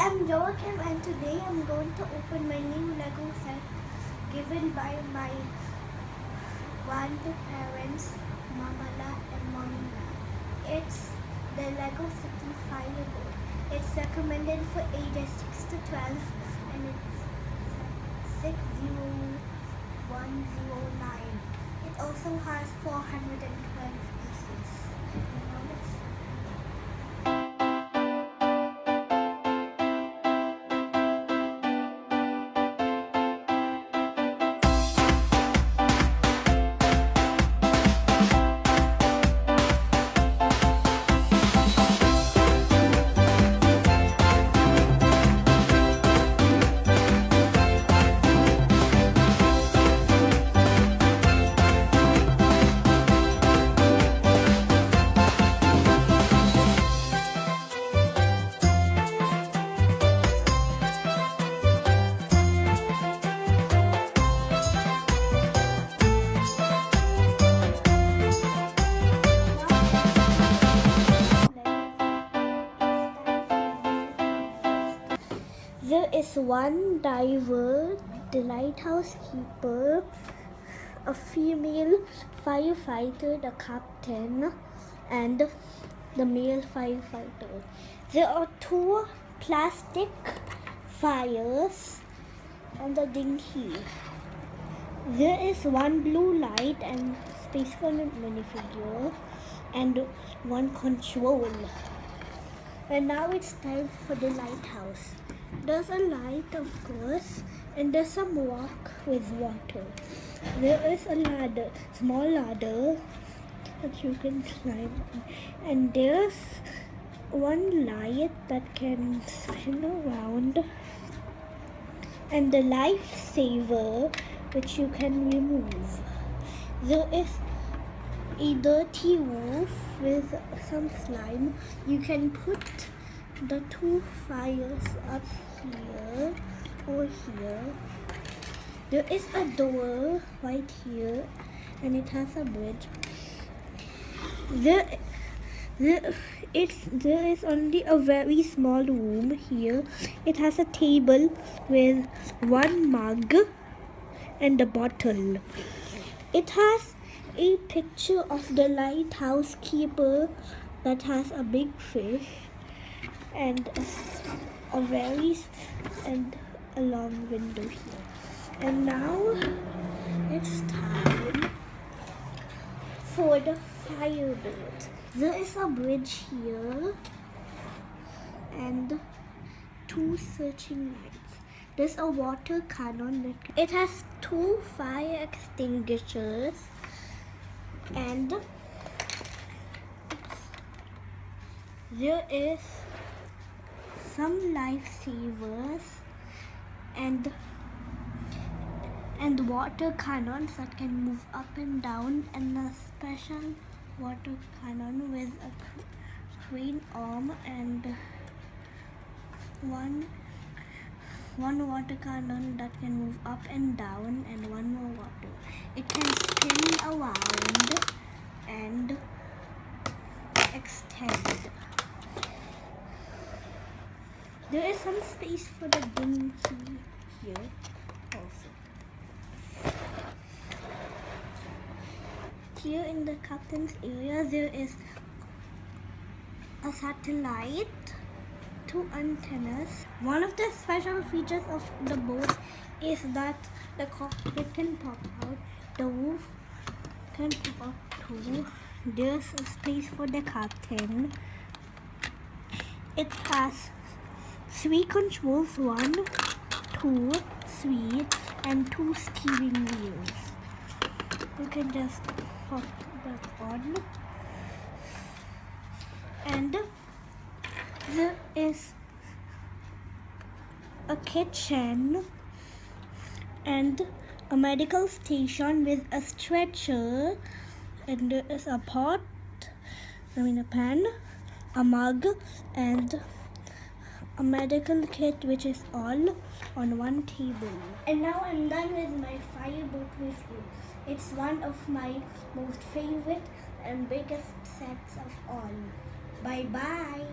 I'm Joakim and today I'm going to open my new Lego set given by my grandparents, Mamala and Momina. It's the Lego City Fireboat. It's recommended for ages 6 to 12 and it's 60109. It also has 412 pieces. There is one diver, the lighthouse keeper, a female firefighter, the captain, and the male firefighter. There are 2 plastic fires and a dinghy. There is 1 blue light and space for a minifigure and 1 control. And now it's time for the lighthouse. There's a light, of course, and there's some walk with water. There is a ladder, small ladder that you can climb on. And there's 1 light that can spin around. And the lifesaver, which you can remove. There is a dirty roof with some slime. You can put the 2 fires up here or here. There is a door right here and it has a bridge. There is only a very small room here. It has a table with 1 mug and a bottle. It has a picture of the lighthouse keeper that has a big fish and a long window here. And now it's time for the fireboat. There is a bridge here and 2 searching lights. There's a water cannon. It has 2 fire extinguishers and there is some lifesavers and water cannons that can move up and down, and a special water cannon with a crane arm and one water cannon that can move up and down and 1 more water. It can spin around and extend. There is some space for the dinghy here also. Here in the captain's area there is a satellite, 2 antennas. One of the special features of the boat is that the cockpit can pop out, the roof can pop out too. There's a space for the captain. It has 3 controls, 1, 2, 3, and 2 steering wheels. You can just pop that on. And there is a kitchen and a medical station with a stretcher, and there is a pan, a mug, and a medical kit, which is all on 1 table. And now I'm done with my fireboat review. It's one of my most favorite and biggest sets of all. Bye bye.